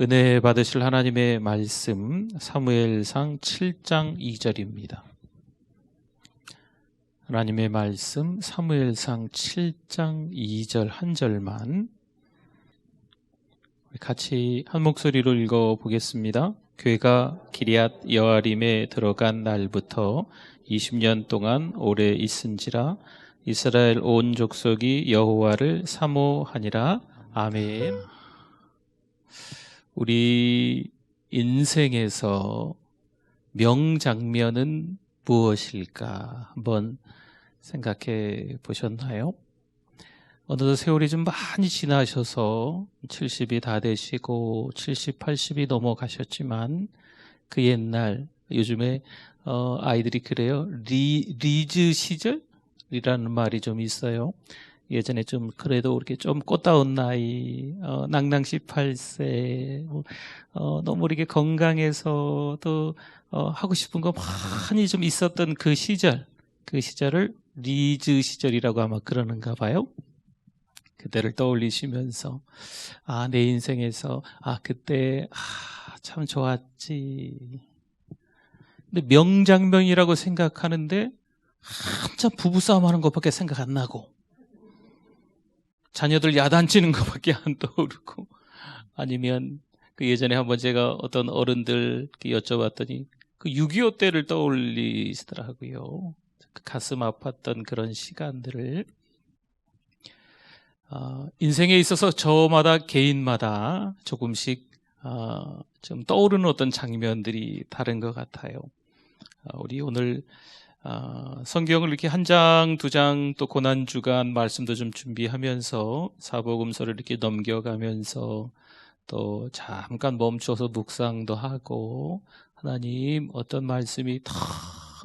은혜 받으실 하나님의 말씀 사무엘상 7장 2절입니다. 하나님의 말씀 사무엘상 7장 2절 한 절만 같이 한 목소리로 읽어보겠습니다. 괴가 기럇 여아림에 들어간 날부터 20년 동안 오래 있은지라 이스라엘 온 족속이 여호와를 사모하니라. 아멘. 우리 인생에서 명장면은 무엇일까 한번 생각해 보셨나요? 어느덧 세월이 좀 많이 지나셔서 70이 다 되시고 70, 80이 넘어가셨지만 그 옛날 요즘에 아이들이 그래요. 리즈 시절이라는 말이 좀 있어요. 예전에 좀 그래도 이렇게 좀 꽃다운 나이, 낭낭 18세, 너무 이렇게 건강해서 또 하고 싶은 거 많이 좀 있었던 그 시절을 리즈 시절이라고 아마 그러는가 봐요. 그때를 떠올리시면서 내 인생에서 그때 참 좋았지. 근데 명장면이라고 생각하는데 한참 부부싸움 하는 것밖에 생각 안 나고 자녀들 야단치는 것밖에 안 떠오르고, 아니면 그 예전에 한번 제가 어떤 어른들 여쭤봤더니 그 6.25 때를 떠올리시더라고요. 그 가슴 아팠던 그런 시간들을. 인생에 있어서 저마다 개인마다 조금씩 좀 떠오르는 어떤 장면들이 다른 것 같아요. 우리 오늘 성경을 이렇게 한 장, 두 장 또 고난주간 말씀도 좀 준비하면서 사복음서를 이렇게 넘겨가면서 또 잠깐 멈춰서 묵상도 하고 하나님 어떤 말씀이 더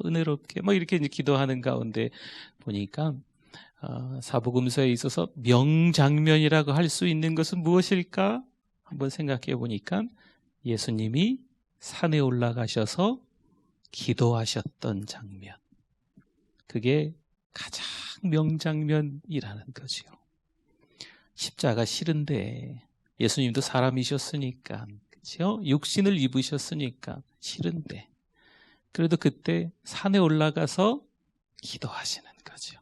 은혜롭게 이렇게 이제 기도하는 가운데 보니까 사복음서에 있어서 명장면이라고 할 수 있는 것은 무엇일까? 한번 생각해 보니까 예수님이 산에 올라가셔서 기도하셨던 장면, 그게 가장 명장면이라는 거죠. 십자가 싫은데 예수님도 사람이셨으니까, 그렇죠? 육신을 입으셨으니까 싫은데 그래도 그때 산에 올라가서 기도하시는 거죠.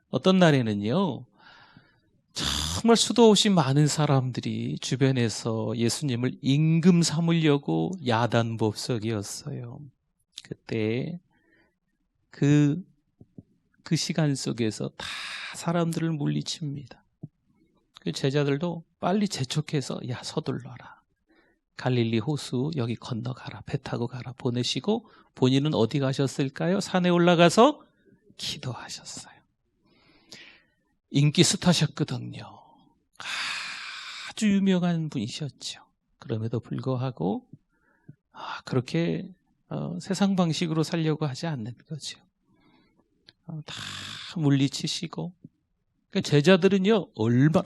어떤 날에는요, 정말 수도 없이 많은 사람들이 주변에서 예수님을 임금 삼으려고 야단법석이었어요. 그때 그 시간 속에서 다 사람들을 물리칩니다. 그 제자들도 빨리 재촉해서 서둘러라. 갈릴리 호수 여기 건너가라. 배 타고 가라. 보내시고 본인은 어디 가셨을까요? 산에 올라가서 기도하셨어요. 인기 스타셨거든요. 아주 유명한 분이셨죠. 그럼에도 불구하고 그렇게 세상 방식으로 살려고 하지 않는 거죠. 다 물리치시고, 제자들은요 얼마나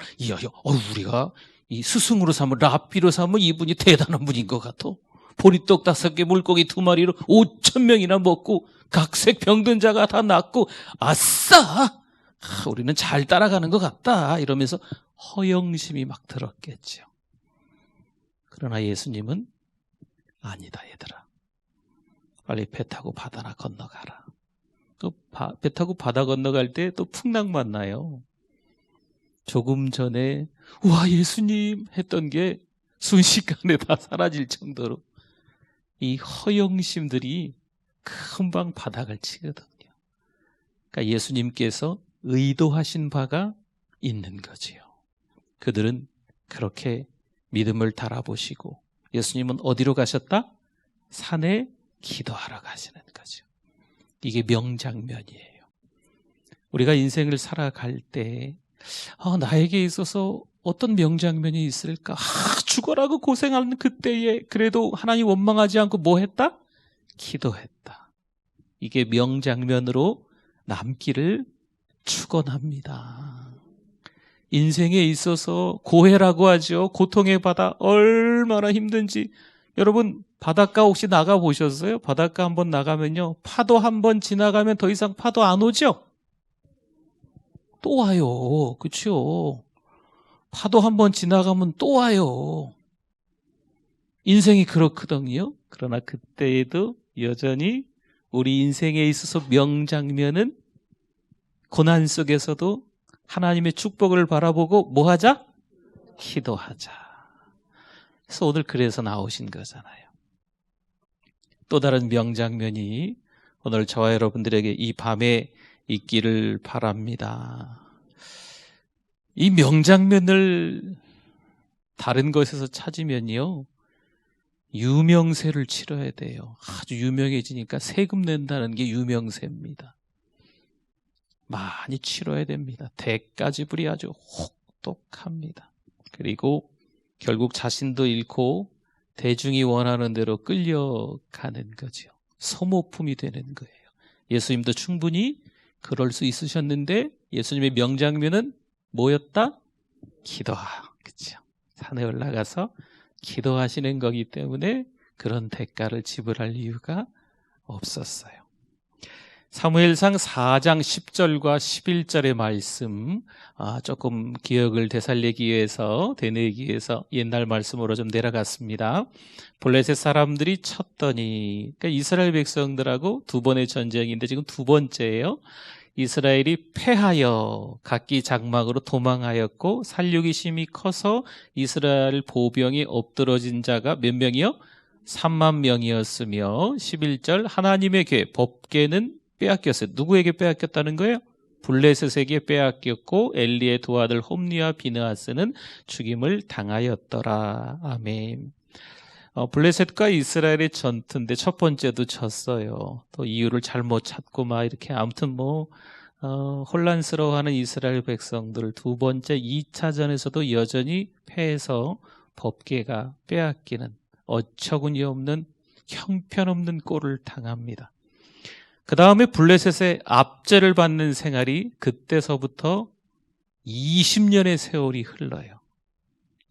우리가 이 스승으로 삼은 랍비로 삼은 이분이 대단한 분인 것 같아. 보리떡 5개 물고기 2마리로 5,000명이나 먹고 각색 병든 자가 다 낫고 아싸! 우리는 잘 따라가는 것 같다 이러면서 허영심이 막 들었겠죠. 그러나 예수님은 아니다 얘들아, 빨리 배 타고 바다나 건너가라. 배 타고 바다 건너갈 때 또 풍랑 만나요. 조금 전에 와 예수님 했던 게 순식간에 다 사라질 정도로 이 허영심들이 금방 바닥을 치거든요. 그러니까 예수님께서 의도하신 바가 있는 거지요. 그들은 그렇게 믿음을 달아보시고 예수님은 어디로 가셨다? 산에 기도하러 가시는 거죠. 이게 명장면이에요. 우리가 인생을 살아갈 때 나에게 있어서 어떤 명장면이 있을까? 죽어라고 고생하는 그때에 그래도 하나님 원망하지 않고 뭐 했다? 기도했다. 이게 명장면으로 남기를 축원합니다. 인생에 있어서 고해라고 하죠. 고통의 바다 얼마나 힘든지. 여러분 바닷가 혹시 나가 보셨어요? 바닷가 한번 나가면요, 파도 한번 지나가면 더 이상 파도 안 오죠? 또 와요. 그렇죠? 파도 한번 지나가면 또 와요. 인생이 그렇거든요. 그러나 그때에도 여전히 우리 인생에 있어서 명장면은 고난 속에서도 하나님의 축복을 바라보고 뭐 하자? 기도하자. 그래서 오늘 그래서 나오신 거잖아요. 또 다른 명장면이 오늘 저와 여러분들에게 이 밤에 있기를 바랍니다. 이 명장면을 다른 것에서 찾으면요, 유명세를 치러야 돼요. 아주 유명해지니까 세금 낸다는 게 유명세입니다. 많이 치러야 됩니다. 대가 지불이 아주 혹독합니다. 그리고 결국 자신도 잃고 대중이 원하는 대로 끌려가는 거죠. 소모품이 되는 거예요. 예수님도 충분히 그럴 수 있으셨는데 예수님의 명장면은 뭐였다? 그렇죠. 산에 올라가서 기도하시는 거기 때문에 그런 대가를 지불할 이유가 없었어요. 사무엘상 4장 10절과 11절의 말씀, 조금 기억을 되살리기 위해서, 되뇌기 위해서 옛날 말씀으로 좀 내려갔습니다. 블레셋 사람들이 쳤더니, 그러니까 이스라엘 백성들하고 두 번의 전쟁인데 지금 두 번째예요. 이스라엘이 패하여 각기 장막으로 도망하였고 살육이 심히 커서 이스라엘 보병이 엎드러진 자가 몇 명이요? 3만 명이었으며 11절 하나님의 궤, 법궤는 빼앗겼어요. 누구에게 빼앗겼다는 거예요? 블레셋에게 빼앗겼고 엘리의 두 아들 홈리와 비느하스는 죽임을 당하였더라. 아멘. 블레셋과 이스라엘의 전투인데 첫 번째도 졌어요. 또 이유를 잘못 찾고 막 이렇게 아무튼 혼란스러워하는 이스라엘 백성들 두 번째 2차전에서도 여전히 패해서 법궤가 빼앗기는 어처구니 없는 형편없는 꼴을 당합니다. 그 다음에 블레셋의 압제를 받는 생활이 그때서부터 20년의 세월이 흘러요.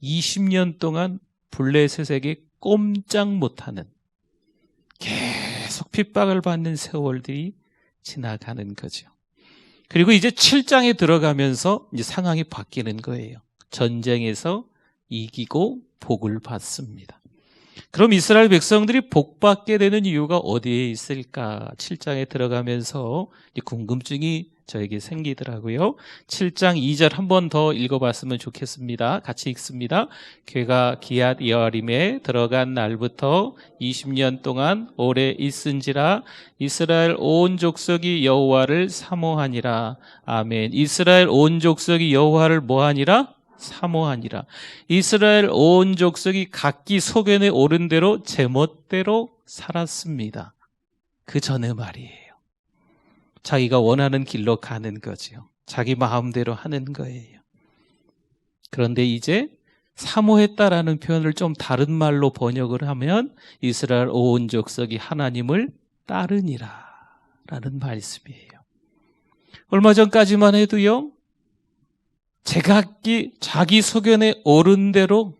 20년 동안 블레셋에게 꼼짝 못하는 계속 핍박을 받는 세월들이 지나가는 거죠. 그리고 이제 7장에 들어가면서 이제 상황이 바뀌는 거예요. 전쟁에서 이기고 복을 받습니다. 그럼 이스라엘 백성들이 복받게 되는 이유가 어디에 있을까? 7장에 들어가면서 궁금증이 저에게 생기더라고요. 7장 2절 한 번 더 읽어봤으면 좋겠습니다. 같이 읽습니다. 궤가 기앗 여아림에 들어간 날부터 20년 동안 오래 있은지라 이스라엘 온 족속이 여호와를 사모하니라. 아멘. 이스라엘 온 족속이 여호와를 뭐하니라? 사모하니라. 이스라엘 온 족속이 각기 소견에 오른 대로 제멋대로 살았습니다. 그 전에 말이에요. 자기가 원하는 길로 가는 거죠. 자기 마음대로 하는 거예요. 그런데 이제 사모했다라는 표현을 좀 다른 말로 번역을 하면 이스라엘 온 족속이 하나님을 따르니라 라는 말씀이에요. 얼마 전까지만 해도요, 제각기 자기 소견에 오른 대로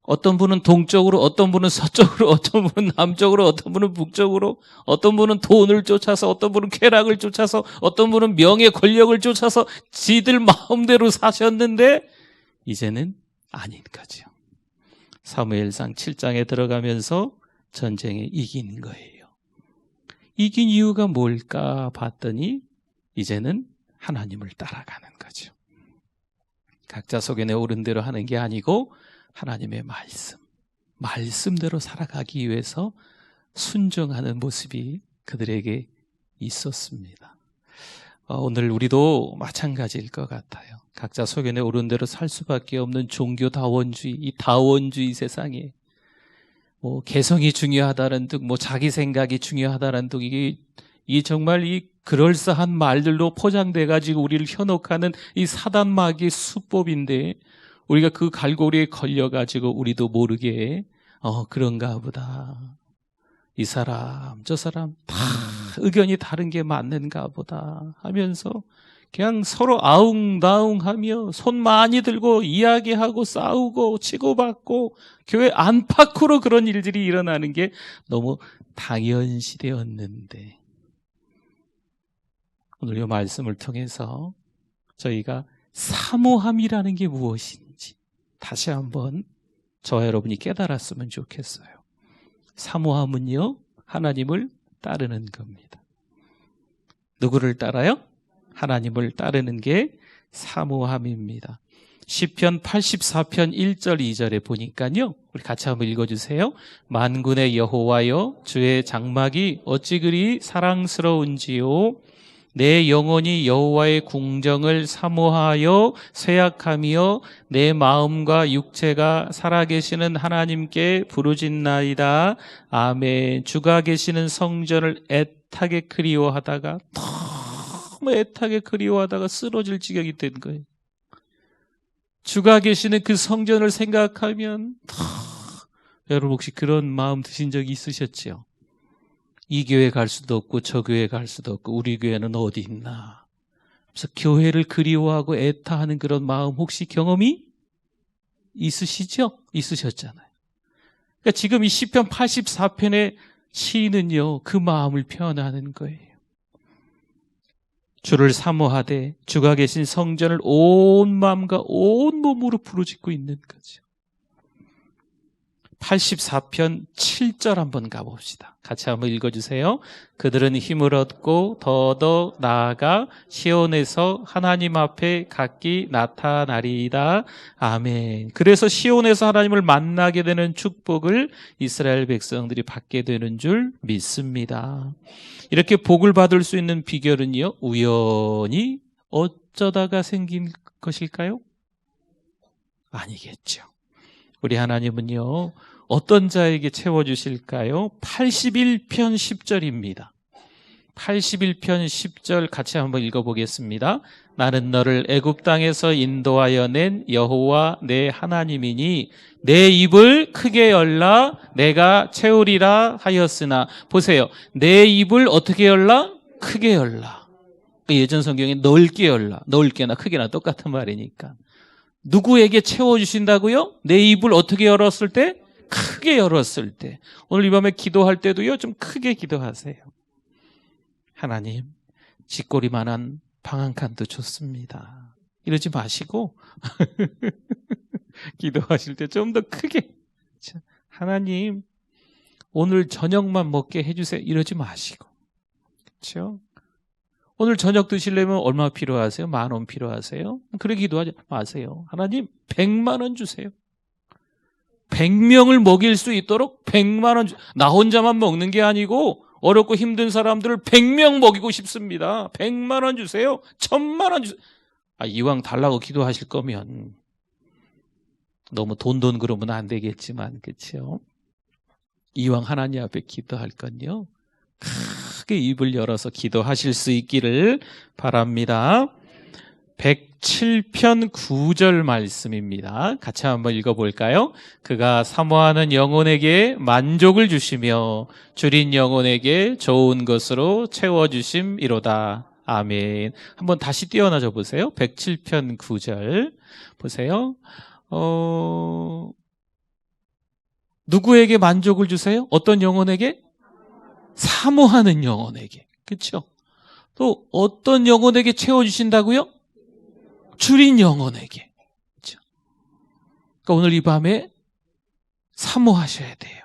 어떤 분은 동쪽으로, 어떤 분은 서쪽으로, 어떤 분은 남쪽으로, 어떤 분은 북쪽으로, 어떤 분은 돈을 쫓아서, 어떤 분은 쾌락을 쫓아서, 어떤 분은 명예 권력을 쫓아서 지들 마음대로 사셨는데 이제는 아닌 거죠. 사무엘상 7장에 들어가면서 전쟁에 이긴 거예요. 이긴 이유가 뭘까 봤더니 이제는 하나님을 따라가는 거죠. 각자 소견에 오른 대로 하는 게 아니고 하나님의 말씀대로 살아가기 위해서 순종하는 모습이 그들에게 있었습니다. 오늘 우리도 마찬가지일 것 같아요. 각자 소견에 오른 대로 살 수밖에 없는 종교다원주의, 이 다원주의 세상에 개성이 중요하다는 등, 자기 생각이 중요하다는 등, 이게 정말 이 그럴싸한 말들로 포장돼가지고 우리를 현혹하는 이 사단마귀의 수법인데 우리가 그 갈고리에 걸려가지고 우리도 모르게 그런가 보다. 이 사람 저 사람 다 의견이 다른 게 맞는가 보다 하면서 그냥 서로 아웅다웅하며 손 많이 들고 이야기하고 싸우고 치고받고 교회 안팎으로 그런 일들이 일어나는 게 너무 당연시되었는데 오늘 이 말씀을 통해서 저희가 사모함이라는 게 무엇인지 다시 한번 저와 여러분이 깨달았으면 좋겠어요. 사모함은요, 하나님을 따르는 겁니다. 누구를 따라요? 하나님을 따르는 게 사모함입니다. 시편 84편 1절 2절에 보니까요, 우리 같이 한번 읽어주세요. 만군의 여호와여, 주의 장막이 어찌 그리 사랑스러운지요. 내 영혼이 여호와의 궁정을 사모하여 쇠약하며 내 마음과 육체가 살아계시는 하나님께 부르짖나이다. 아멘. 주가 계시는 성전을 애타게 그리워하다가, 너무 애타게 그리워하다가 쓰러질 지경이 된 거예요. 주가 계시는 그 성전을 생각하면 여러분 혹시 그런 마음 드신 적이 있으셨죠? 이 교회 갈 수도 없고 저 교회 갈 수도 없고 우리 교회는 어디 있나? 그래서 교회를 그리워하고 애타하는 그런 마음 혹시 경험이 있으시죠? 있으셨잖아요. 그러니까 지금 이 시편 84편의 시인은요, 그 마음을 표현하는 거예요. 주를 사모하되 주가 계신 성전을 온 마음과 온 몸으로 부르짖고 있는 거죠. 84편 7절 한번 가봅시다. 같이 한번 읽어주세요. 그들은 힘을 얻고 더더 나아가 시온에서 하나님 앞에 각기 나타나리이다. 아멘. 그래서 시온에서 하나님을 만나게 되는 축복을 이스라엘 백성들이 받게 되는 줄 믿습니다. 이렇게 복을 받을 수 있는 비결은요, 우연히 어쩌다가 생긴 것일까요? 아니겠죠. 우리 하나님은요, 어떤 자에게 채워주실까요? 81편 10절입니다. 81편 10절 같이 한번 읽어보겠습니다. 나는 너를 애굽 땅에서 인도하여 낸 여호와 내 하나님이니 내 입을 크게 열라 내가 채우리라 하였으나, 보세요. 내 입을 어떻게 열라? 크게 열라. 예전 성경에 넓게 열라. 넓게나 크게나 똑같은 말이니까. 누구에게 채워주신다고요? 내 입을 어떻게 열었을 때? 크게 열었을 때. 오늘 이 밤에 기도할 때도요, 좀 크게 기도하세요. 하나님, 쥐꼬리만한 방 한 칸도 좋습니다. 이러지 마시고 기도하실 때 좀 더 크게, 하나님, 오늘 저녁만 먹게 해주세요. 이러지 마시고. 그렇죠? 오늘 저녁 드시려면 얼마 필요하세요? 10,000원 필요하세요? 그렇게 기도하지 마세요. 하나님, 100만 원 주세요. 100명을 먹일 수 있도록 100만 원, 나 혼자만 먹는 게 아니고 어렵고 힘든 사람들을 100명 먹이고 싶습니다. 100만 원 주세요. 1000만 원 주세요. 이왕 달라고 기도하실 거면 너무 돈 그러면 안 되겠지만, 그렇죠? 이왕 하나님 앞에 기도할 건요, 크게 입을 열어서 기도하실 수 있기를 바랍니다. 107편 9절 말씀입니다. 같이 한번 읽어볼까요? 그가 사모하는 영혼에게 만족을 주시며 줄인 영혼에게 좋은 것으로 채워주심이로다. 아멘. 한번 다시 띄어놔줘 보세요. 107편 9절 보세요. 누구에게 만족을 주세요? 어떤 영혼에게? 사모하는 영혼에게. 그렇죠? 또 어떤 영혼에게 채워주신다고요? 줄인 영혼에게. 그렇죠? 그러니까 오늘 이 밤에 사모하셔야 돼요.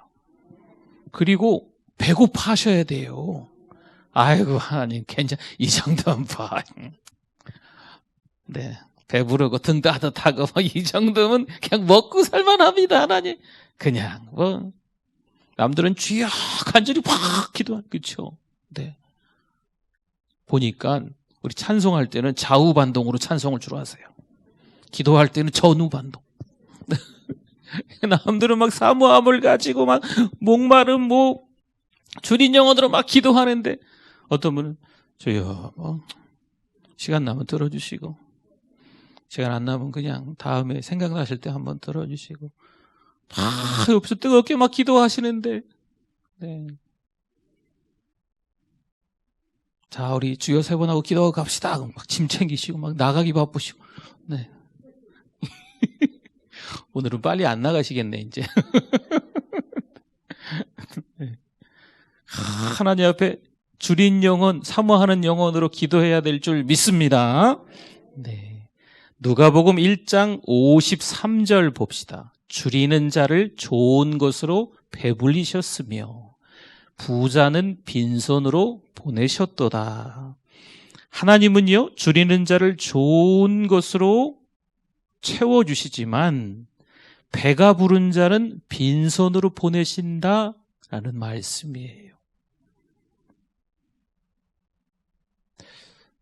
그리고 배고파하셔야 돼요. 아이고 하나님, 이 정도는 봐. 네, 배부르고 등 따뜻하고 이 정도면 그냥 먹고 살만합니다. 하나님, 그냥 남들은 주여 간절히 팍 기도한, 그렇죠? 네. 보니까 우리 찬송할 때는 좌우 반동으로 찬송을 주로 하세요. 기도할 때는 전후 반동. 남들은 막 사모함을 가지고 막 목마른 줄인 영혼으로 막 기도하는데, 어떤 분은 주여 시간 나면 들어주시고, 시간 안 나면 그냥 다음에 생각나실 때 한번 들어주시고, 옆에서 뜨겁게 막 기도하시는데, 네. 자, 우리 주여 3번 하고 기도하고 갑시다. 막 짐 챙기시고 막 나가기 바쁘시고. 네. 오늘은 빨리 안 나가시겠네, 이제. 네. 하나님 앞에 줄인 영혼, 사모하는 영혼으로 기도해야 될 줄 믿습니다. 네. 누가복음 1장 53절 봅시다. 줄이는 자를 좋은 것으로 배불리셨으며 부자는 빈손으로 보내셨도다. 하나님은요, 줄이는 자를 좋은 것으로 채워주시지만 배가 부른 자는 빈손으로 보내신다라는 말씀이에요.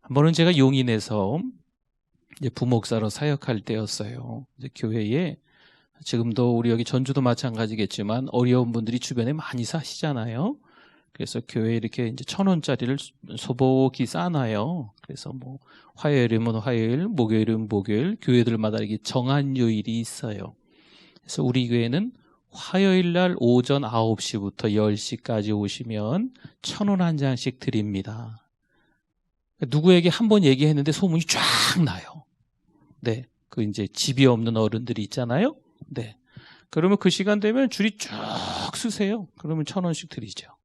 한 번은 제가 용인에서 이제 부목사로 사역할 때였어요. 이제 교회에 지금도 우리 여기 전주도 마찬가지겠지만 어려운 분들이 주변에 많이 사시잖아요. 그래서 교회에 이렇게 이제 1,000원짜리를 소복이 싸놔요. 그래서 뭐 화요일이면 화요일, 목요일이면 목요일, 교회들마다 이렇게 정한 요일이 있어요. 그래서 우리 교회는 화요일 날 오전 9시부터 10시까지 오시면 1,000원 한 장씩 드립니다. 누구에게 한 번 얘기했는데 소문이 쫙 나요. 네. 그 이제 집이 없는 어른들이 있잖아요. 네. 그러면 그 시간 되면 줄이 쭉 서세요. 그러면 1,000원씩 드리죠.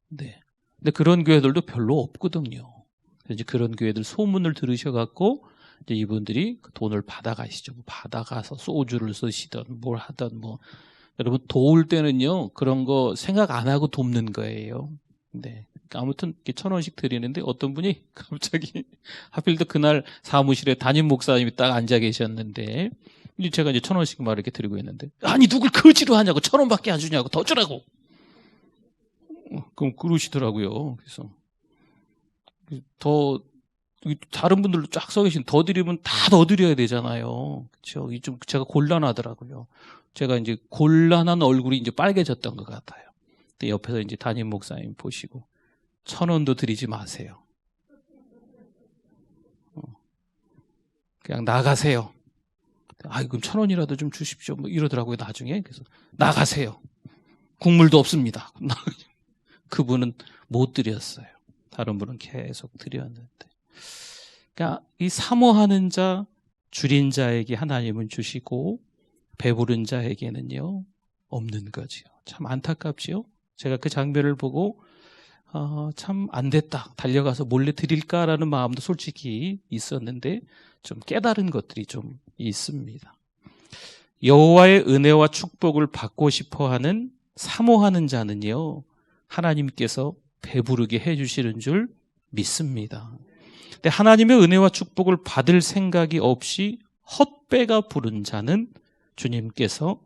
네. 근데 그런 교회들도 별로 없거든요. 이제 그런 교회들 소문을 들으셔갖고 이제 이분들이 그 돈을 받아가시죠. 받아가서 소주를 쓰시던 뭘 하던 뭐. 여러분 도울 때는요 그런 거 생각 안 하고 돕는 거예요. 네. 아무튼 1,000원씩 드리는데 어떤 분이 갑자기 하필도 그날 사무실에 담임 목사님이 딱 앉아 계셨는데 제가 이제 1,000원씩 막 이렇게 드리고 있는데 아니 누굴 거지로 하냐고 1,000원밖에 안 주냐고 더 주라고. 그럼 그러시더라고요. 그래서 더 다른 분들도 쫙 서 계신 더 드리면 다 더 드려야 되잖아요. 그렇죠? 좀 제가 곤란하더라고요. 제가 이제 곤란한 얼굴이 이제 빨개졌던 것 같아요. 근데 옆에서 이제 담임 목사님 보시고 1,000원도 드리지 마세요. 그냥 나가세요. 그럼 1,000원이라도 좀 주십시오. 뭐 이러더라고요, 나중에. 그래서 나가세요. 국물도 없습니다. 그분은 못 드렸어요. 다른 분은 계속 드렸는데. 그러니까 이 사모하는 자, 줄인 자에게 하나님은 주시고 배부른 자에게는요, 없는 거지요. 참 안타깝지요. 제가 그 장면을 보고 참 안 됐다. 달려가서 몰래 드릴까라는 마음도 솔직히 있었는데 좀 깨달은 것들이 좀 있습니다. 여호와의 은혜와 축복을 받고 싶어하는 사모하는 자는요, 하나님께서 배부르게 해주시는 줄 믿습니다. 근데 하나님의 은혜와 축복을 받을 생각이 없이 헛배가 부른 자는 주님께서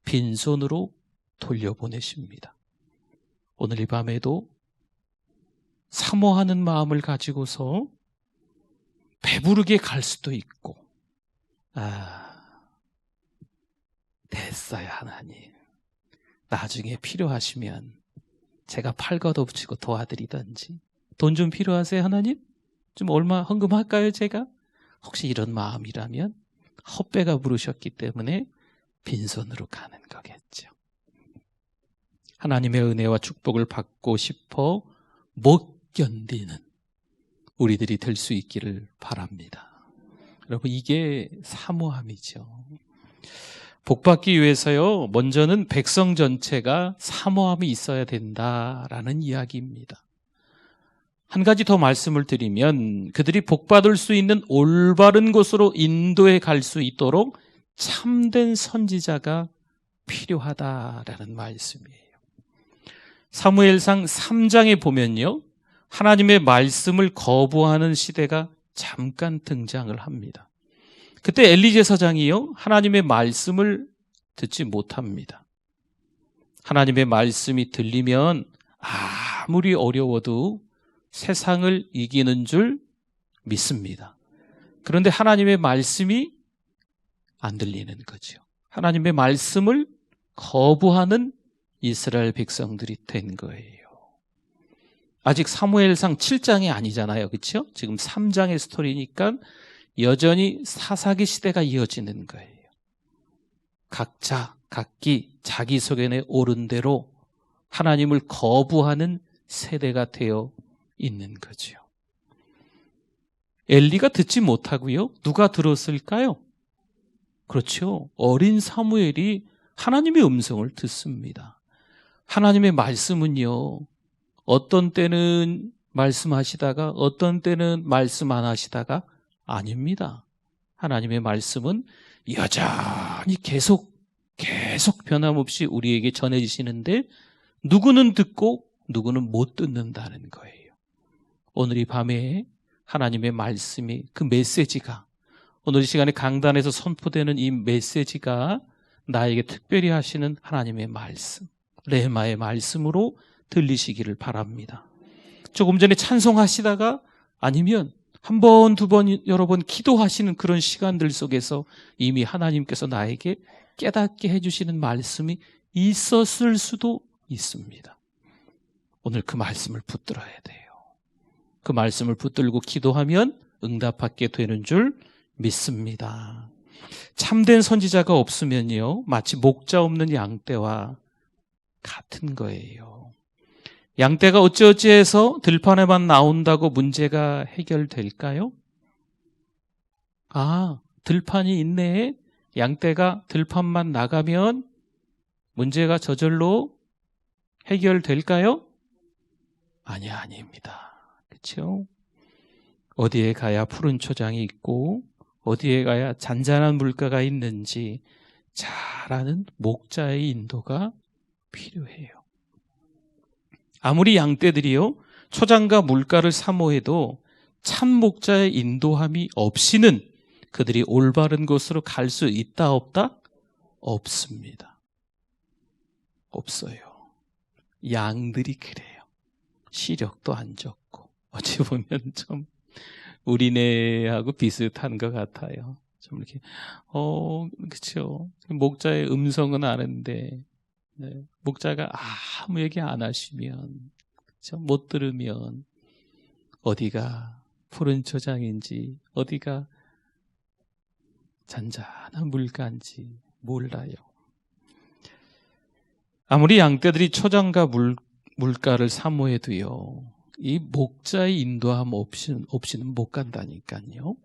빈손으로 돌려보내십니다. 오늘 이 밤에도 사모하는 마음을 가지고서 배부르게 갈 수도 있고, 됐어요 하나님, 나중에 필요하시면 제가 팔 걷어붙이고 도와드리든지, 돈 좀 필요하세요 하나님? 좀 얼마 헌금할까요 제가? 혹시 이런 마음이라면 헛배가 부르셨기 때문에 빈손으로 가는 거겠죠. 하나님의 은혜와 축복을 받고 싶어 못 견디는 우리들이 될 수 있기를 바랍니다. 여러분 이게 사모함이죠. 복받기 위해서요, 먼저는 백성 전체가 사모함이 있어야 된다라는 이야기입니다. 한 가지 더 말씀을 드리면 그들이 복받을 수 있는 올바른 곳으로 인도해 갈 수 있도록 참된 선지자가 필요하다라는 말씀이에요. 사무엘상 3장에 보면요, 하나님의 말씀을 거부하는 시대가 잠깐 등장을 합니다. 그때 엘리 제사장이요, 하나님의 말씀을 듣지 못합니다. 하나님의 말씀이 들리면 아무리 어려워도 세상을 이기는 줄 믿습니다. 그런데 하나님의 말씀이 안 들리는 거죠. 하나님의 말씀을 거부하는 이스라엘 백성들이 된 거예요. 아직 사무엘상 7장이 아니잖아요. 그렇죠? 지금 3장의 스토리니까 여전히 사사기 시대가 이어지는 거예요. 각자 각기 자기 소견에 옳은 대로 하나님을 거부하는 세대가 되어 있는 거죠. 엘리가 듣지 못하고요, 누가 들었을까요? 그렇죠. 어린 사무엘이 하나님의 음성을 듣습니다. 하나님의 말씀은요, 어떤 때는 말씀하시다가 어떤 때는 말씀 안 하시다가 아닙니다. 하나님의 말씀은 여전히 계속 계속 변함없이 우리에게 전해지시는데 누구는 듣고 누구는 못 듣는다는 거예요. 오늘 이 밤에 하나님의 말씀이, 그 메시지가, 오늘 이 시간에 강단에서 선포되는 이 메시지가 나에게 특별히 하시는 하나님의 말씀, 레마의 말씀으로 들리시기를 바랍니다. 조금 전에 찬송하시다가 아니면 한 번, 두 번, 여러 번 기도하시는 그런 시간들 속에서 이미 하나님께서 나에게 깨닫게 해주시는 말씀이 있었을 수도 있습니다. 오늘 그 말씀을 붙들어야 돼요. 그 말씀을 붙들고 기도하면 응답받게 되는 줄 믿습니다. 참된 선지자가 없으면요, 마치 목자 없는 양떼와 같은 거예요. 양떼가 어찌어찌해서 들판에만 나온다고 문제가 해결될까요? 들판이 있네. 양떼가 들판만 나가면 문제가 저절로 해결될까요? 아닙니다. 그렇죠? 어디에 가야 푸른 초장이 있고 어디에 가야 잔잔한 물가가 있는지 잘 아는 목자의 인도가 필요해요. 아무리 양떼들이요, 초장과 물가를 사모해도 참 목자의 인도함이 없이는 그들이 올바른 곳으로 갈 수 있다 없다? 없습니다. 없어요. 양들이 그래요. 시력도 안 좋고 어찌 보면 좀 우리네하고 비슷한 것 같아요. 좀 이렇게 그렇죠. 목자의 음성은 아는데 목자가 아무 얘기 안 하시면, 그렇죠? 못 들으면 어디가 푸른 초장인지 어디가 잔잔한 물가인지 몰라요. 아무리 양떼들이 초장과 물가를 사모해도요, 이 목자의 인도함 없이는 못 간다니까요.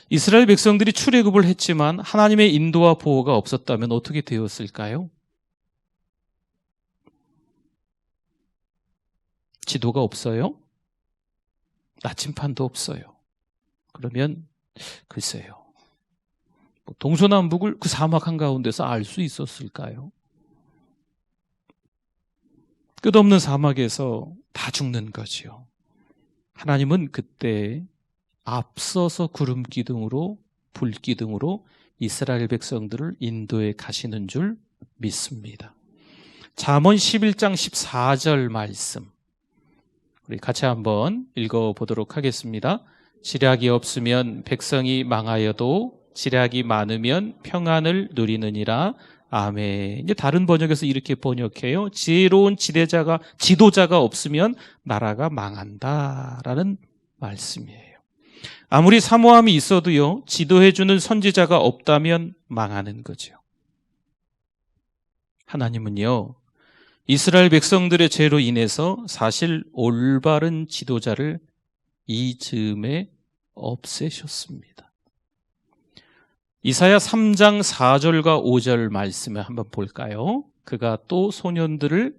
이스라엘 백성들이 출애굽을 했지만 하나님의 인도와 보호가 없었다면 어떻게 되었을까요? 지도가 없어요? 나침판도 없어요. 그러면 글쎄요, 동서남북을 그 사막 한가운데서 알 수 있었을까요? 끝없는 사막에서 다 죽는 거지요. 하나님은 그때 앞서서 구름 기둥으로, 불 기둥으로 이스라엘 백성들을 인도해 가시는 줄 믿습니다. 잠언 11장 14절 말씀, 우리 같이 한번 읽어보도록 하겠습니다. 지략이 없으면 백성이 망하여도 지략이 많으면 평안을 누리느니라. 아멘. 이제 다른 번역에서 이렇게 번역해요. 지혜로운 지도자가 없으면 나라가 망한다라는 말씀이에요. 아무리 사모함이 있어도요, 지도해주는 선지자가 없다면 망하는 거죠. 하나님은요, 이스라엘 백성들의 죄로 인해서 사실 올바른 지도자를 이 즈음에 없애셨습니다. 이사야 3장 4절과 5절 말씀을 한번 볼까요? 그가 또 소년들을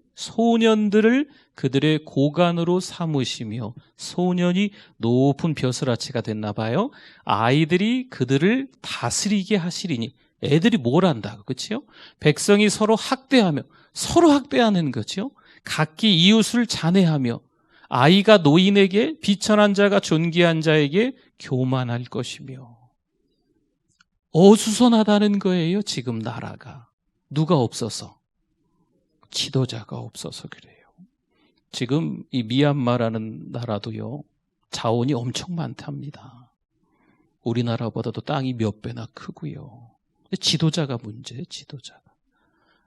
그들의 고관으로 삼으시며, 소년이 높은 벼슬아치가 됐나 봐요. 아이들이 그들을 다스리게 하시리니, 애들이 뭘 한다고, 그렇죠? 백성이 서로 학대하는 거죠. 각기 이웃을 잔해하며, 아이가 노인에게, 비천한 자가 존귀한 자에게 교만할 것이며. 어수선하다는 거예요. 지금 나라가 누가 없어서, 지도자가 없어서 그래요. 지금 이 미얀마라는 나라도요, 자원이 엄청 많답니다. 우리나라보다도 땅이 몇 배나 크고요. 지도자가 문제예요. 지도자가.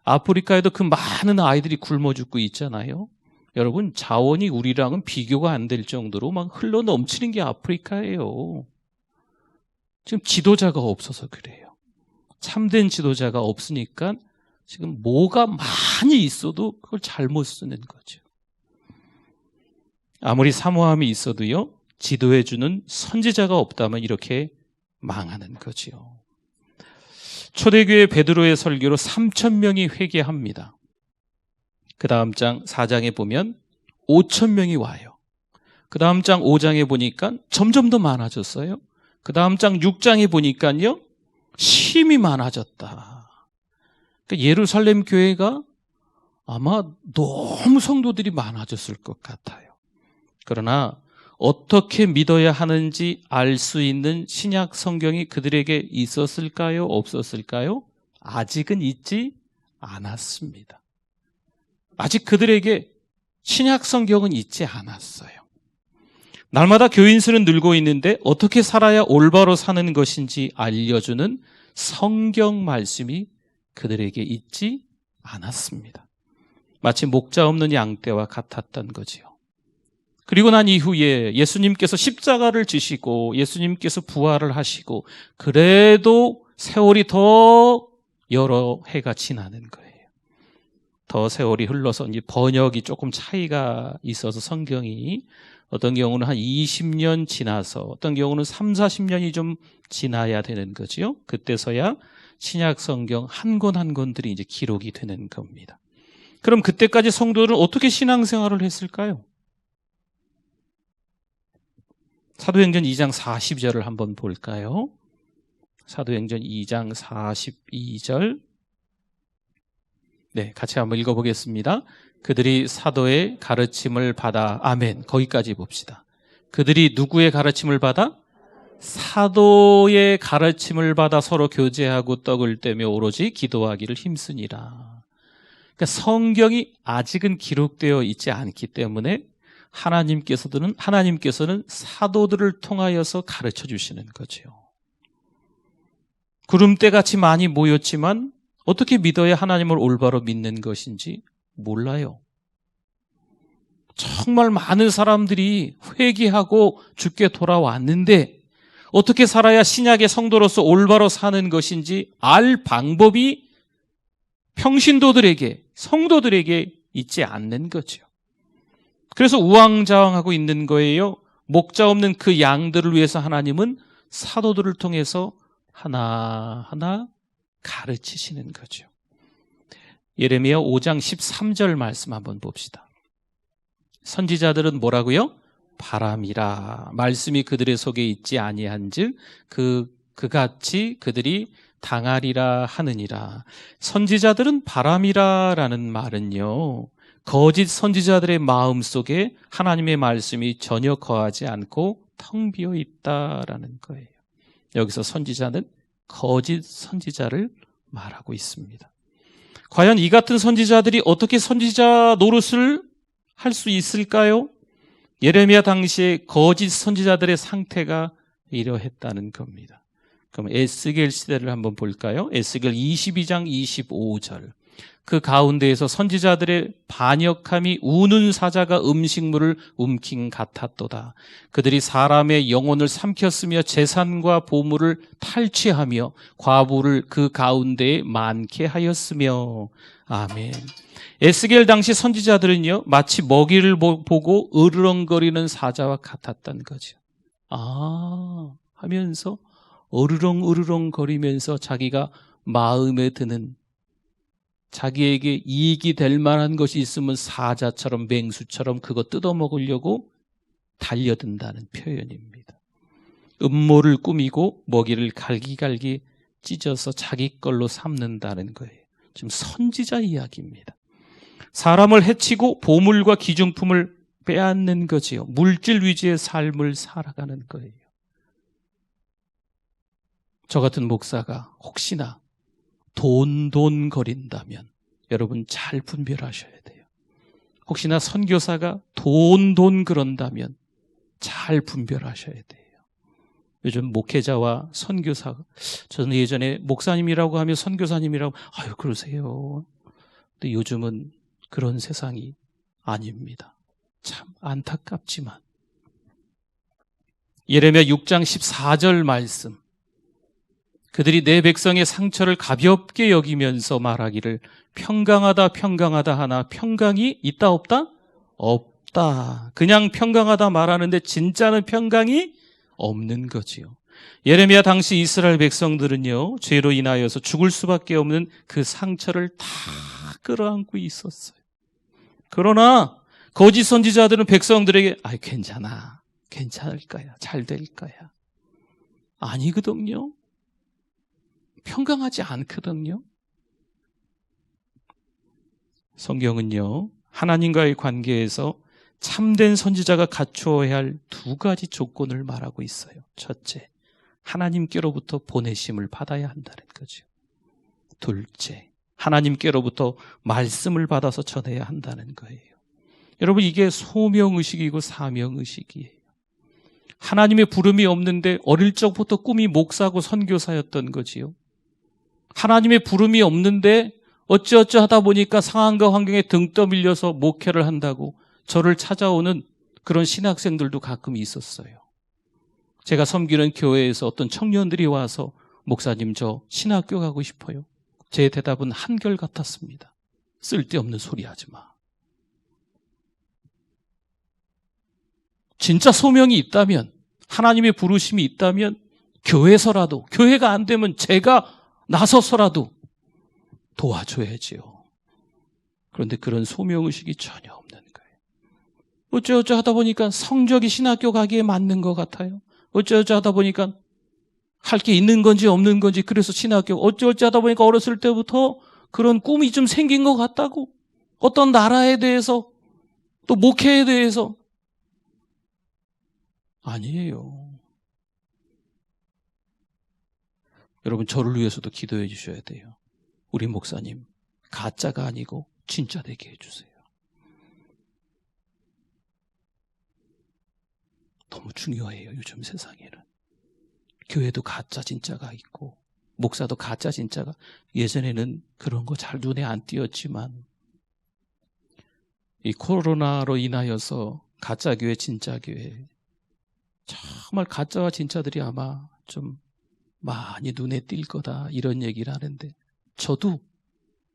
아프리카에도 그 많은 아이들이 굶어 죽고 있잖아요. 여러분, 자원이 우리랑은 비교가 안 될 정도로 막 흘러 넘치는 게 아프리카예요. 지금 지도자가 없어서 그래요. 참된 지도자가 없으니까 지금 뭐가 많이 있어도 그걸 잘못 쓰는 거죠. 아무리 사모함이 있어도요, 지도해주는 선지자가 없다면 이렇게 망하는 거지요. 초대교회 베드로의 설교로 3,000명이 회개합니다. 그 다음 장 4장에 보면 5,000명이 와요. 그 다음 장 5장에 보니까 점점 더 많아졌어요. 그 다음 장 6장에 보니까요, 심히 많아졌다. 그러니까 예루살렘 교회가 아마 너무 성도들이 많아졌을 것 같아요. 그러나 어떻게 믿어야 하는지 알 수 있는 신약 성경이 그들에게 있었을까요? 없었을까요? 아직은 있지 않았습니다. 아직 그들에게 신약 성경은 있지 않았어요. 날마다 교인 수는 늘고 있는데 어떻게 살아야 올바로 사는 것인지 알려주는 성경 말씀이 그들에게 있지 않았습니다. 마치 목자 없는 양떼와 같았던 거지요. 그리고 난 이후에 예수님께서 십자가를 지시고 예수님께서 부활을 하시고 그래도 세월이 더 여러 해가 지나는 거예요. 더 세월이 흘러서 이제 번역이 조금 차이가 있어서 성경이 어떤 경우는 한 20년 지나서 어떤 경우는 3, 40년이 좀 지나야 되는 거지요. 그때서야 신약 성경 한 권 한 권들이 이제 기록이 되는 겁니다. 그럼 그때까지 성도들은 어떻게 신앙생활을 했을까요? 사도행전 2장 42절을 한번 볼까요? 사도행전 2장 42절. 네, 같이 한번 읽어보겠습니다. 그들이 사도의 가르침을 받아, 아멘. 거기까지 봅시다. 그들이 누구의 가르침을 받아? 사도의 가르침을 받아 서로 교제하고 떡을 떼며 오로지 기도하기를 힘쓰니라. 그러니까 성경이 아직은 기록되어 있지 않기 때문에 하나님께서는 사도들을 통하여서 가르쳐 주시는 거죠. 구름대같이 많이 모였지만 어떻게 믿어야 하나님을 올바로 믿는 것인지 몰라요. 정말 많은 사람들이 회개하고 주께 돌아왔는데 어떻게 살아야 신약의 성도로서 올바로 사는 것인지 알 방법이 평신도들에게, 성도들에게 있지 않는 거죠. 그래서 우왕좌왕하고 있는 거예요. 목자 없는 그 양들을 위해서 하나님은 사도들을 통해서 하나하나 가르치시는 거죠. 예레미야 5장 13절 말씀 한번 봅시다. 선지자들은 뭐라고요? 바람이라 말씀이 그들의 속에 있지 아니한즉 그같이 그들이 당하리라 하느니라. 선지자들은 바람이라라는 말은요, 거짓 선지자들의 마음 속에 하나님의 말씀이 전혀 거하지 않고 텅 비어 있다라는 거예요. 여기서 선지자는 거짓 선지자를 말하고 있습니다. 과연 이 같은 선지자들이 어떻게 선지자 노릇을 할 수 있을까요? 예레미야 당시에 거짓 선지자들의 상태가 이러했다는 겁니다. 그럼 에스겔 시대를 한번 볼까요? 에스겔 22장 25절. 그 가운데에서 선지자들의 반역함이 우는 사자가 음식물을 움킨 같았도다. 그들이 사람의 영혼을 삼켰으며 재산과 보물을 탈취하며 과부를 그 가운데에 많게 하였으며. 아멘. 에스겔 당시 선지자들은요, 마치 먹이를 보고 으르렁거리는 사자와 같았던 거죠. 하면서 으르렁 거리면서 자기가 마음에 드는, 자기에게 이익이 될 만한 것이 있으면 사자처럼 맹수처럼 그거 뜯어먹으려고 달려든다는 표현입니다. 음모를 꾸미고 먹이를 갈기갈기 찢어서 자기 걸로 삼는다는 거예요. 지금 선지자 이야기입니다. 사람을 해치고 보물과 기중품을 빼앗는 거지요. 물질 위주의 삶을 살아가는 거예요. 저 같은 목사가 혹시나 돈 거린다면 여러분 잘 분별하셔야 돼요. 혹시나 선교사가 돈 그런다면 잘 분별하셔야 돼요. 요즘 목회자와 선교사, 저는 예전에 목사님이라고 하면 선교사님이라고 그러세요. 근데 요즘은 그런 세상이 아닙니다. 참 안타깝지만. 예레미야 6장 14절 말씀. 그들이 내 백성의 상처를 가볍게 여기면서 말하기를 평강하다 하나 평강이 있다 없다? 없다. 그냥 평강하다 말하는데 진짜는 평강이 없는 거지요. 예레미야 당시 이스라엘 백성들은요, 죄로 인하여서 죽을 수밖에 없는 그 상처를 다 끌어안고 있었어요. 그러나 거짓 선지자들은 백성들에게 괜찮아, 괜찮을 거야, 잘 될 거야. 아니거든요. 평강하지 않거든요. 성경은요, 하나님과의 관계에서 참된 선지자가 갖추어야 할 두 가지 조건을 말하고 있어요. 첫째, 하나님께로부터 보내심을 받아야 한다는 거죠. 둘째, 하나님께로부터 말씀을 받아서 전해야 한다는 거예요. 여러분, 이게 소명의식이고 사명의식이에요. 하나님의 부름이 없는데 어릴 적부터 꿈이 목사고 선교사였던 거지요. 하나님의 부름이 없는데 어찌어찌 하다 보니까 상황과 환경에 등 떠밀려서 목회를 한다고 저를 찾아오는 그런 신학생들도 가끔 있었어요. 제가 섬기는 교회에서 어떤 청년들이 와서 목사님, 저 신학교 가고 싶어요. 제 대답은 한결같았습니다. 쓸데없는 소리 하지 마. 진짜 소명이 있다면, 하나님의 부르심이 있다면 교회에서라도, 교회가 안 되면 제가 나서서라도 도와줘야지요. 그런데 그런 소명의식이 전혀 없는 거예요. 어쩌어쩌 하다 보니까 성적이 신학교 가기에 맞는 것 같아요. 어쩌어쩌 하다 보니까 할 게 있는 건지 없는 건지, 그래서 신학교, 어쩌어쩌 하다 보니까 어렸을 때부터 그런 꿈이 좀 생긴 것 같다고, 어떤 나라에 대해서, 또 목회에 대해서. 아니에요. 여러분, 저를 위해서도 기도해 주셔야 돼요. 우리 목사님, 가짜가 아니고 진짜 되게 해주세요. 너무 중요해요, 요즘 세상에는. 교회도 가짜 진짜가 있고, 목사도 가짜 진짜가, 예전에는 그런 거 잘 눈에 안 띄었지만, 이 코로나로 인하여서 가짜 교회, 진짜 교회, 정말 가짜와 진짜들이 아마 좀 많이 눈에 띌 거다, 이런 얘기를 하는데, 저도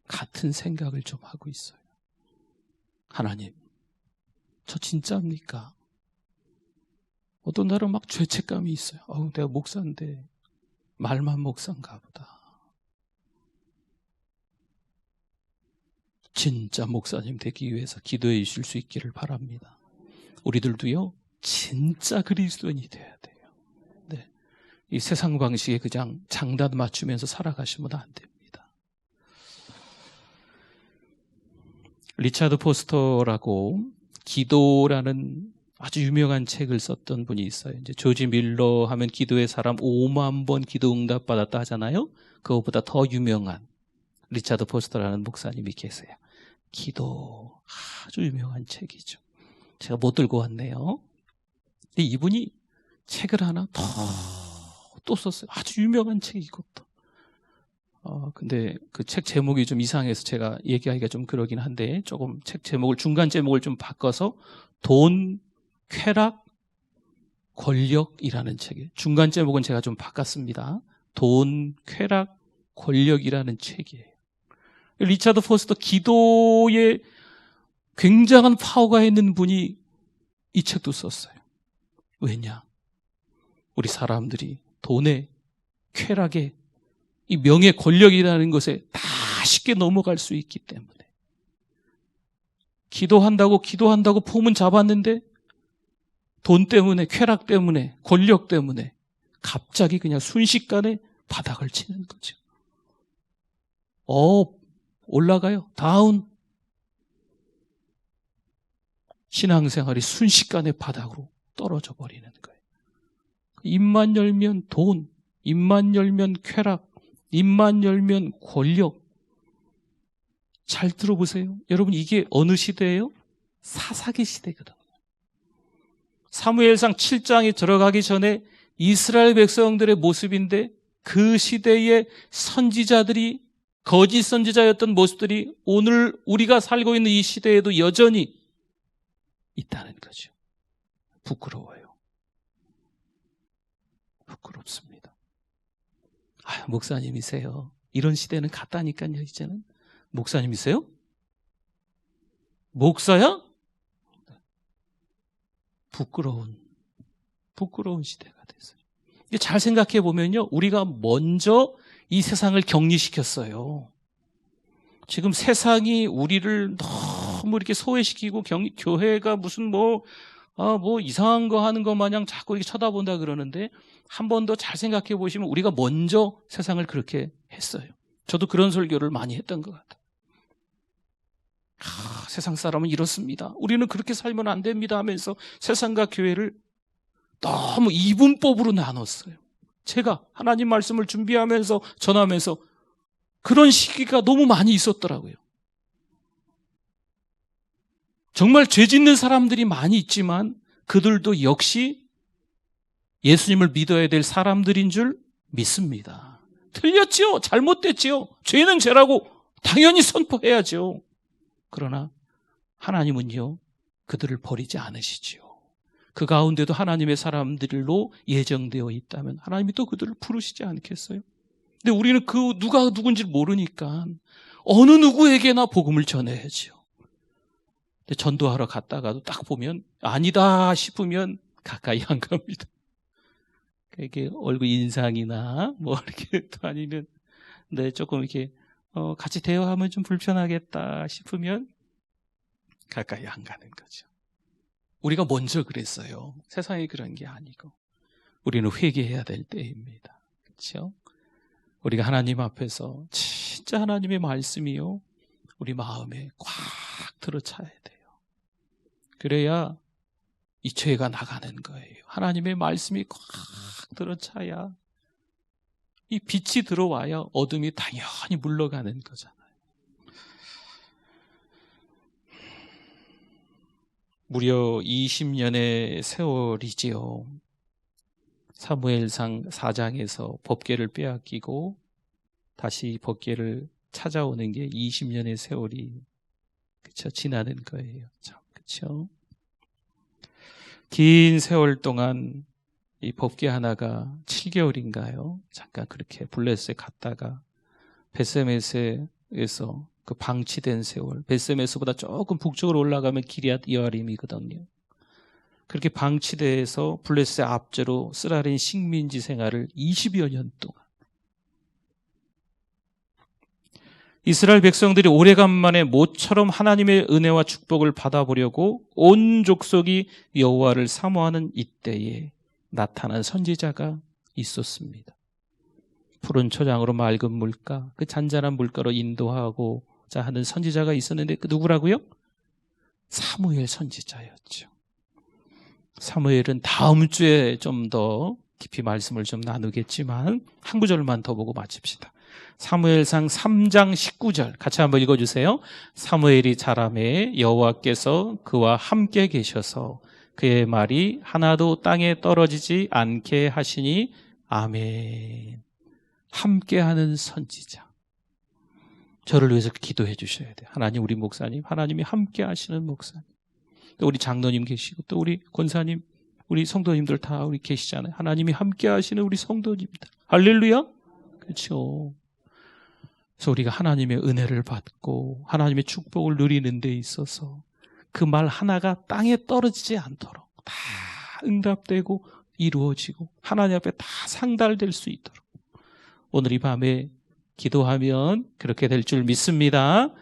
같은 생각을 좀 하고 있어요. 하나님, 저 진짜입니까? 어떤 날은 막 죄책감이 있어요. 내가 목사인데 말만 목사인가 보다. 진짜 목사님 되기 위해서 기도해 주실 수 있기를 바랍니다. 우리들도요, 진짜 그리스도인이 돼야 돼요. 네. 이 세상 방식에 그냥 장단 맞추면서 살아가시면 안 됩니다. 리차드 포스터라고 기도라는 아주 유명한 책을 썼던 분이 있어요. 이제 조지 밀러 하면 기도의 사람 5만 번 기도 응답 받았다 하잖아요. 그것보다 더 유명한 리차드 포스터라는 목사님이 계세요. 기도, 아주 유명한 책이죠. 제가 못 들고 왔네요. 근데 이분이 책을 하나 또 썼어요. 아주 유명한 책이 이것도. 근데 그 책 제목이 좀 이상해서 제가 얘기하기가 좀 그러긴 한데, 조금 책 제목을, 중간 제목을 좀 바꿔서 돈, 쾌락, 권력이라는 책이에요. 중간 제목은 제가 좀 바꿨습니다. 돈, 쾌락, 권력이라는 책이에요. 리차드 포스터, 기도에 굉장한 파워가 있는 분이 이 책도 썼어요. 왜냐? 우리 사람들이 돈에, 쾌락에, 이 명예, 권력이라는 것에 다 쉽게 넘어갈 수 있기 때문에. 기도한다고 폼은 잡았는데 돈 때문에, 쾌락 때문에, 권력 때문에 갑자기 그냥 순식간에 바닥을 치는 거죠. 올라가요. 다운. 신앙생활이 순식간에 바닥으로 떨어져 버리는 거예요. 입만 열면 돈, 입만 열면 쾌락, 입만 열면 권력. 잘 들어보세요. 여러분, 이게 어느 시대예요? 사사기 시대거든요. 사무엘상 7장에 들어가기 전에 이스라엘 백성들의 모습인데, 그 시대의 선지자들이, 거짓 선지자였던 모습들이 오늘 우리가 살고 있는 이 시대에도 여전히 있다는 거죠. 부끄러워요. 부끄럽습니다. 목사님이세요. 이런 시대는 갔다니까요, 이제는. 목사님이세요? 목사야? 부끄러운 시대가 됐어요. 잘 생각해 보면요, 우리가 먼저 이 세상을 격리시켰어요. 지금 세상이 우리를 너무 이렇게 소외시키고, 교회가 무슨 뭐 이상한 거 하는 것 마냥 자꾸 이렇게 쳐다본다 그러는데, 한 번 더 잘 생각해 보시면 우리가 먼저 세상을 그렇게 했어요. 저도 그런 설교를 많이 했던 것 같아요. 세상 사람은 이렇습니다. 우리는 그렇게 살면 안 됩니다 하면서 세상과 교회를 너무 이분법으로 나눴어요. 제가 하나님 말씀을 준비하면서 전하면서 그런 시기가 너무 많이 있었더라고요. 정말 죄 짓는 사람들이 많이 있지만 그들도 역시 예수님을 믿어야 될 사람들인 줄 믿습니다. 틀렸지요? 잘못됐지요? 죄는 죄라고 당연히 선포해야죠. 그러나 하나님은요, 그들을 버리지 않으시지요. 그 가운데도 하나님의 사람들로 예정되어 있다면 하나님이 또 그들을 부르시지 않겠어요? 근데 우리는 그 누가 누군지 모르니까 어느 누구에게나 복음을 전해야지요. 근데 전도하러 갔다가도 딱 보면 아니다 싶으면 가까이 안 갑니다. 이게 얼굴 인상이나 뭐 이렇게 또 아니면 조금 이렇게 같이 대화하면 좀 불편하겠다 싶으면 가까이 안 가는 거죠. 우리가 먼저 그랬어요. 세상이 그런 게 아니고 우리는 회개해야 될 때입니다. 그렇죠? 우리가 하나님 앞에서 진짜 하나님의 말씀이요, 우리 마음에 꽉 들어차야 돼요. 그래야 이 죄가 나가는 거예요. 하나님의 말씀이 꽉 들어차야 이 빛이 들어와야 어둠이 당연히 물러가는 거잖아요. 무려 20년의 세월이지요. 사무엘상 4장에서 법궤를 빼앗기고 다시 법궤를 찾아오는 게 20년의 세월이 지나는 거예요. 그렇죠? 긴 세월 동안 이 법궤 하나가 7개월인가요? 잠깐 그렇게 블레셋에 갔다가 베세메스에서 그 방치된 세월, 베세메스보다 조금 북쪽으로 올라가면 기럇 여아림이거든요. 그렇게 방치돼서 블레셋의 압제로 쓰라린 식민지 생활을 20여 년 동안, 이스라엘 백성들이 오래간만에 모처럼 하나님의 은혜와 축복을 받아보려고 온 족속이 여호와를 사모하는 이때에 나타난 선지자가 있었습니다. 푸른 초장으로 맑은 물가, 그 잔잔한 물가로 인도하고자 하는 선지자가 있었는데 그 누구라고요? 사무엘 선지자였죠. 사무엘은 다음 주에 좀 더 깊이 말씀을 좀 나누겠지만 한 구절만 더 보고 마칩시다. 사무엘상 3장 19절 같이 한번 읽어주세요. 사무엘이 자라매 여호와께서 그와 함께 계셔서 그의 말이 하나도 땅에 떨어지지 않게 하시니 아멘. 함께하는 선지자. 저를 위해서 기도해 주셔야 돼요. 하나님, 우리 목사님, 하나님이 함께 하시는 목사님, 또 우리 장로님 계시고 또 우리 권사님, 우리 성도님들 다 우리 계시잖아요. 하나님이 함께 하시는 우리 성도님들. 할렐루야. 그렇죠. 그래서 우리가 하나님의 은혜를 받고 하나님의 축복을 누리는 데 있어서 그 말 하나가 땅에 떨어지지 않도록 다 응답되고 이루어지고 하나님 앞에 다 상달될 수 있도록 오늘 이 밤에 기도하면 그렇게 될 줄 믿습니다.